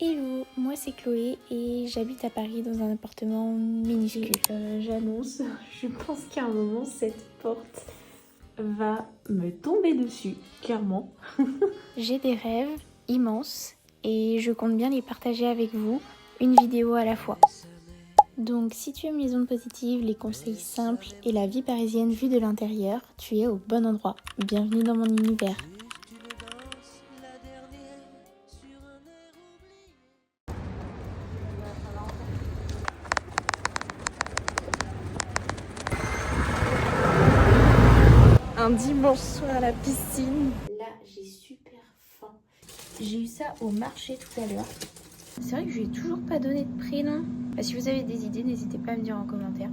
Hello, moi c'est Chloé et j'habite à Paris dans un appartement minuscule. J'annonce, je pense qu'à un moment cette porte va me tomber dessus, clairement. J'ai des rêves immenses et je compte bien les partager avec vous, une vidéo à la fois. Donc si tu aimes les ondes positives, les conseils simples et la vie parisienne vue de l'intérieur, tu es au bon endroit. Bienvenue dans mon univers. Un dimanche soir à la piscine. Là j'ai super faim. J'ai eu ça au marché tout à l'heure. C'est vrai que je lui ai toujours pas donné de prénom. Si vous avez des idées, n'hésitez pas à me dire en commentaire.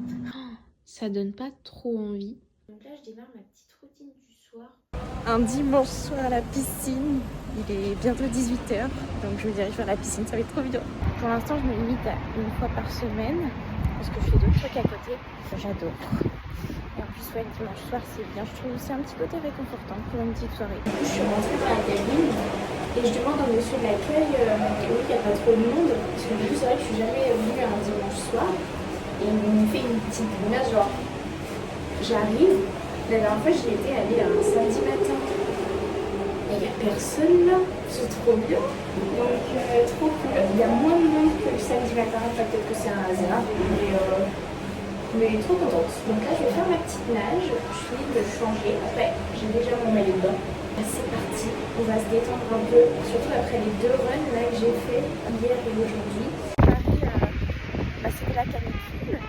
Ça donne pas trop envie. Donc là je démarre ma petite routine du soir. Un dimanche soir à la piscine. Il est bientôt 18h, donc je me dirige vers la piscine, ça va être trop bien. Pour l'instant, je me limite à une fois par semaine parce que je fais d'autres trucs à côté. J'adore. Et en plus, ouais, le dimanche soir, c'est bien. Je trouve que c'est un petit côté réconfortant pour une petite soirée. Je suis rentrée dans la cabine et je demande à monsieur de l'accueil oui, il n'y a pas trop de monde. Parce que du coup, c'est vrai que je suis jamais venue un dimanche soir. Et ils m'ont fait une petite grimace, genre j'arrive. La dernière fois, j'y étais allée un samedi matin. Et il n'y a personne là. C'est trop bien. Donc, trop cool. Il y a moins de monde que le samedi matin. Enfin, peut-être que c'est un hasard. Mais trop contente. Donc là, je vais faire ma petite nage. Je finis de changer. Après, j'ai déjà mon maillot de bain. C'est parti. On va se détendre un peu. Surtout après les 2 runs là, que j'ai fait hier et aujourd'hui. Paris, c'était la canicule.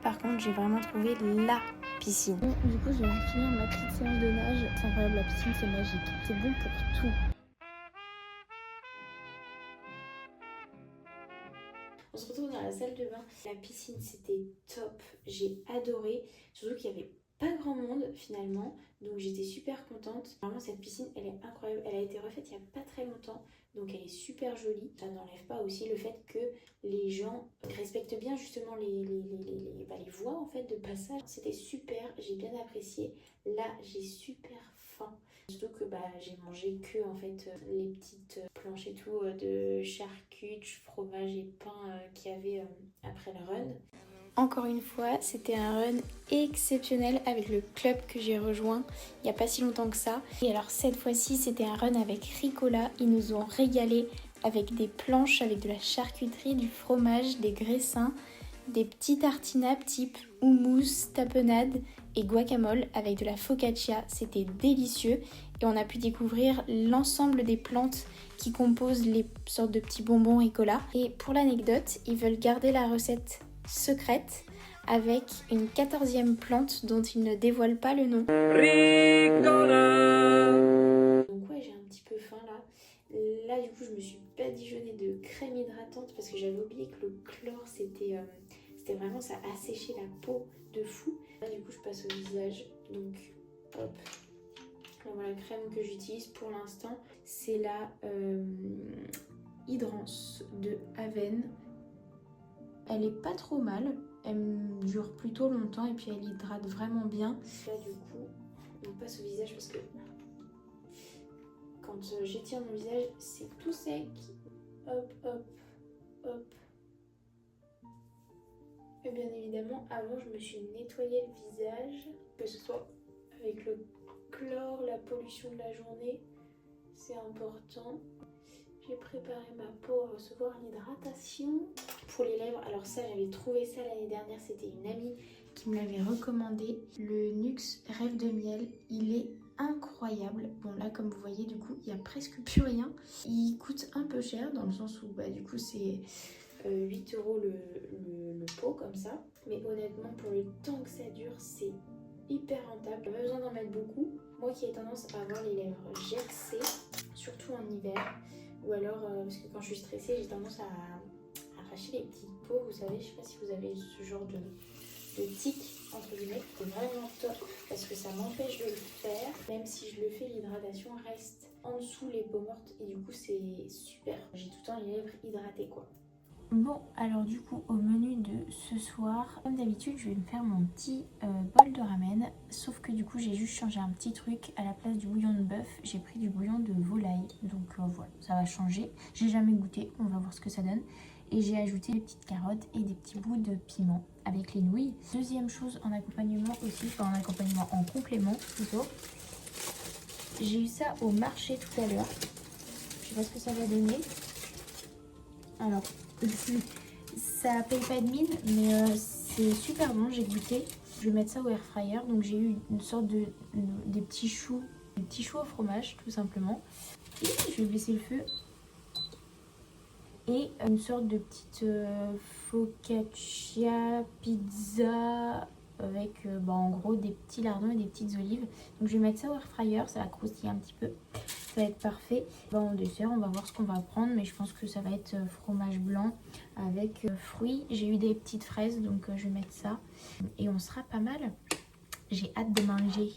Par contre, j'ai vraiment trouvé la piscine. Du coup, je vais finir ma petite séance de nage. C'est incroyable, la piscine, c'est magique. C'est bon pour tout. On se retrouve dans la salle de bain. La piscine, c'était top. J'ai adoré. Surtout qu'il n'y avait pas grand monde finalement. Donc j'étais super contente. Vraiment, cette piscine, elle est incroyable. Elle a été refaite il n'y a pas très longtemps. Donc elle est super jolie. Ça n'enlève pas aussi le fait que les gens respectent bien justement les voies en fait de passage. C'était super. J'ai bien apprécié. Là, j'ai super faim. Surtout que j'ai mangé que en fait les petites planches et tout de charcuterie, fromage et pain qu'il y avait après le run. Encore une fois, c'était un run exceptionnel avec le club que j'ai rejoint il n'y a pas si longtemps que ça. Et alors cette fois-ci, c'était un run avec Ricola. Ils nous ont régalé avec des planches, avec de la charcuterie, du fromage, des graissins, des petits tartinables type houmous, tapenade et guacamole avec de la focaccia. C'était délicieux et on a pu découvrir l'ensemble des plantes qui composent les sortes de petits bonbons Ricola. Et pour l'anecdote, ils veulent garder la recette secrète avec une 14e plante dont ils ne dévoilent pas le nom. Donc ouais, j'ai un petit peu faim là. Là du coup je me suis badigeonnée de crème hydratante parce que j'avais oublié que le chlore c'était vraiment, ça asséchait la peau de fou. Là du coup je passe au visage. Donc hop. Là, voilà, la crème que j'utilise pour l'instant c'est la Hydrance de Aven. Elle est pas trop mal, elle dure plutôt longtemps et puis elle hydrate vraiment bien. Là du coup, on passe au visage parce que quand j'étire mon visage, c'est tout sec. Hop, hop, hop. Et bien évidemment, avant je me suis nettoyé le visage, que ce soit avec le chlore, la pollution de la journée, c'est important. J'ai préparé ma peau à recevoir l'hydratation. Pour les lèvres, alors ça j'avais trouvé ça l'année dernière, c'était une amie qui me l'avait recommandé. Le NYX Rêve de Miel, il est incroyable. Bon là comme vous voyez du coup il n'y a presque plus rien. Il coûte un peu cher dans le sens où du coup c'est 8 € le pot comme ça. Mais honnêtement pour le temps que ça dure c'est hyper rentable. Pas besoin d'en mettre beaucoup. Moi qui ai tendance à avoir les lèvres gercées, surtout en hiver. Ou alors, parce que quand je suis stressée, j'ai tendance à arracher les petites peaux. Vous savez, je sais pas si vous avez ce genre de tic, entre guillemets. C'est vraiment top parce que ça m'empêche de le faire. Même si je le fais, l'hydratation reste en dessous les peaux mortes. Et du coup, c'est super. J'ai tout le temps les lèvres hydratées, quoi. Bon, alors du coup, au menu de ce soir, comme d'habitude, je vais me faire mon petit bol de ramen. Sauf que du coup, j'ai juste changé un petit truc. À la place du bouillon de bœuf, j'ai pris du bouillon de volaille. Donc voilà, ça va changer. J'ai jamais goûté, on va voir ce que ça donne. Et j'ai ajouté des petites carottes et des petits bouts de piment avec les nouilles. Deuxième chose en accompagnement aussi, enfin en accompagnement, en complément plutôt. J'ai eu ça au marché tout à l'heure. Je sais pas ce que ça va donner. Alors, ça paye pas de mine, mais c'est super bon, j'ai goûté. Je vais mettre ça au air fryer. Donc j'ai eu une sorte de des petits choux au fromage tout simplement. Et je vais baisser le feu. Et une sorte de petite focaccia pizza avec en gros des petits lardons et des petites olives. Donc je vais mettre ça au air fryer, ça va croustiller un petit peu. Ça va être parfait. En dessert, on va voir ce qu'on va prendre, mais je pense que ça va être fromage blanc avec fruits. J'ai eu des petites fraises, donc je vais mettre ça. Et on sera pas mal. J'ai hâte de manger.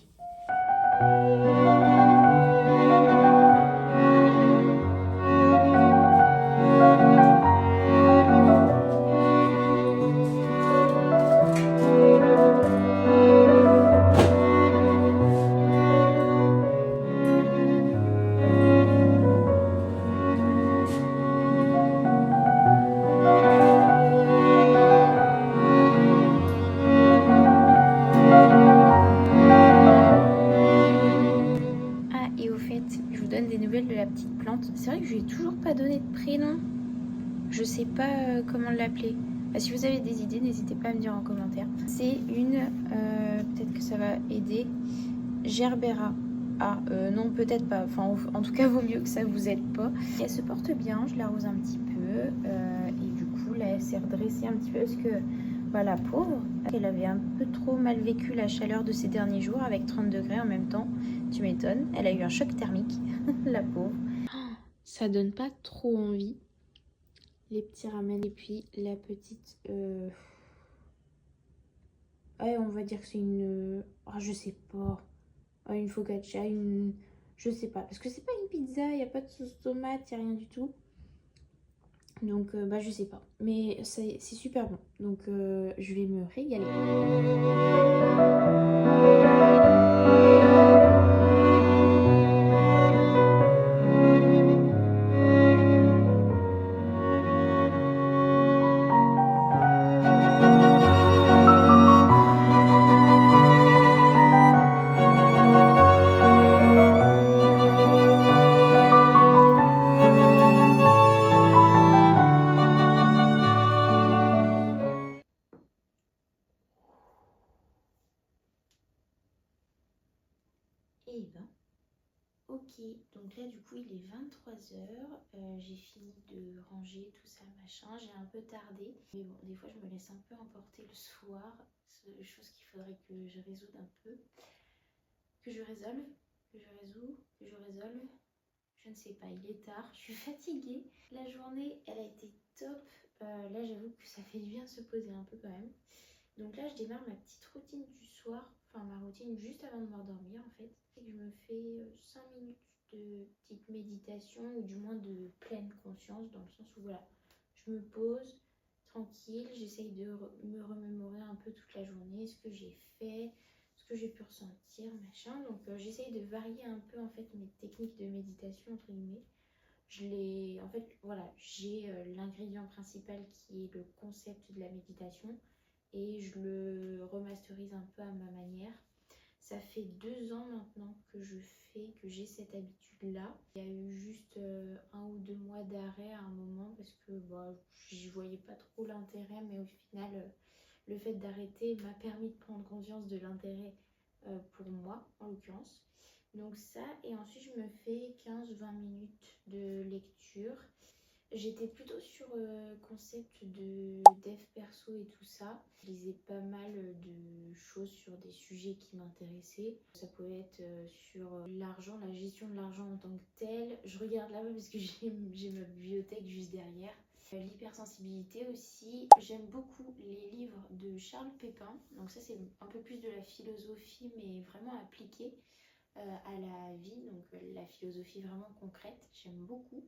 Ah, et au fait, je vous donne des nouvelles de la petite plante. C'est vrai que je lui ai toujours pas donné de prénom. Je sais pas comment l'appeler. Si vous avez des idées, n'hésitez pas à me dire en commentaire. C'est une, peut-être que ça va aider, Gerbera. Ah, non, peut-être pas. Enfin, en tout cas, vaut mieux que ça vous aide pas. Elle se porte bien, je l'arrose un petit peu. Et du coup, là, elle s'est redressée un petit peu parce que, la pauvre, elle avait un peu trop mal vécu la chaleur de ces derniers jours avec 30 degrés en même temps. Tu m'étonnes. Elle a eu un choc thermique, la pauvre. Ça donne pas trop envie. Les petits ramen et puis la petite ouais, on va dire que c'est une je sais pas, une focaccia, je sais pas parce que c'est pas une pizza, il y a pas de sauce tomate, il y a rien du tout, donc je sais pas, mais c'est super bon, donc je vais me régaler. Et ben, ok, donc là du coup il est 23h, j'ai fini de ranger tout ça machin, j'ai un peu tardé, mais bon des fois je me laisse un peu emporter le soir, chose qu'il faudrait que je résolve un peu, que je résolve, je ne sais pas, il est tard, je suis fatiguée, la journée elle a été top, là j'avoue que ça fait du bien de se poser un peu quand même. Donc là, je démarre ma petite routine du soir, enfin ma routine juste avant de m'endormir en fait. C'est que je me fais 5 minutes de petite méditation ou du moins de pleine conscience dans le sens où je me pose tranquille, j'essaye de me remémorer un peu toute la journée, ce que j'ai fait, ce que j'ai pu ressentir, machin. Donc j'essaye de varier un peu en fait mes techniques de méditation entre guillemets. J'ai l'ingrédient principal qui est le concept de la méditation et je le remasterise un peu à ma manière. Ça fait 2 ans maintenant que j'ai cette habitude-là. Il y a eu juste 1 ou 2 mois d'arrêt à un moment parce que j'y voyais pas trop l'intérêt, mais au final, le fait d'arrêter m'a permis de prendre conscience de l'intérêt pour moi en l'occurrence. Donc ça, et ensuite je me fais 15-20 minutes de lecture. J'étais plutôt sur concept de dev perso et tout ça. Je lisais pas mal de choses sur des sujets qui m'intéressaient. Ça pouvait être sur l'argent, la gestion de l'argent en tant que tel. Je regarde là-bas parce que j'ai ma bibliothèque juste derrière. L'hypersensibilité aussi. J'aime beaucoup les livres de Charles Pépin. Donc ça c'est un peu plus de la philosophie mais vraiment appliquée. à la vie, donc la philosophie vraiment concrète, j'aime beaucoup.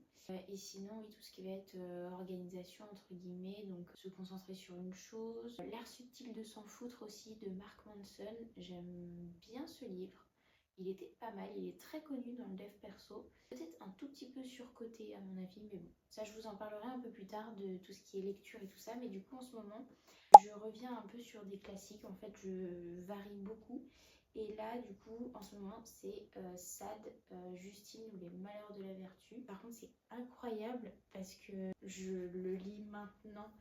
Et sinon, oui, tout ce qui va être organisation, entre guillemets, donc se concentrer sur une chose. L'art subtil de s'en foutre aussi, de Mark Manson, j'aime bien ce livre. Il était pas mal, il est très connu dans le dev perso. Peut-être un tout petit peu surcoté à mon avis, mais bon. Ça, je vous en parlerai un peu plus tard de tout ce qui est lecture et tout ça. Mais du coup, en ce moment, je reviens un peu sur des classiques. En fait, je varie beaucoup. Et là, du coup, en ce moment, c'est Sade, Justine ou les malheurs de la vertu. Par contre, c'est incroyable parce que je le lis maintenant.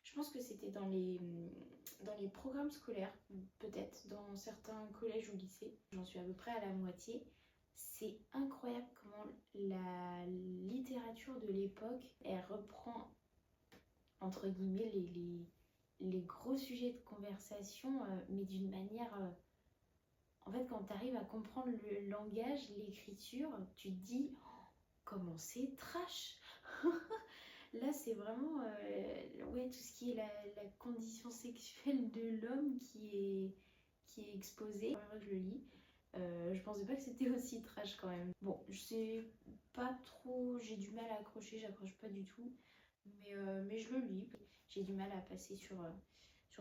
Je pense que c'était dans les programmes scolaires, peut-être, dans certains collèges ou lycées. J'en suis à peu près à la moitié. C'est incroyable comment la littérature de l'époque, elle reprend, entre guillemets, les gros sujets de conversation, mais d'une manière... en fait, quand tu arrives à comprendre le langage, l'écriture, tu te dis oh, comment c'est trash. Là, c'est vraiment ouais, tout ce qui est la condition sexuelle de l'homme qui est exposée. La première fois que je le lis, je pensais pas que c'était aussi trash quand même. Bon, je sais pas trop, j'ai du mal à accrocher, j'accroche pas du tout, mais je le lis. J'ai du mal à passer sur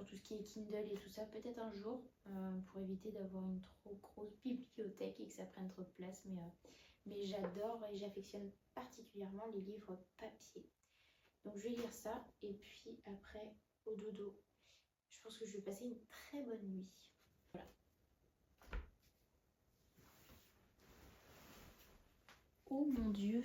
tout ce qui est Kindle et tout ça, peut-être un jour, pour éviter d'avoir une trop grosse bibliothèque et que ça prenne trop de place, mais j'adore et j'affectionne particulièrement les livres papier. Donc je vais lire ça et puis après au dodo. Je pense que je vais passer une très bonne nuit. Voilà. Oh mon Dieu,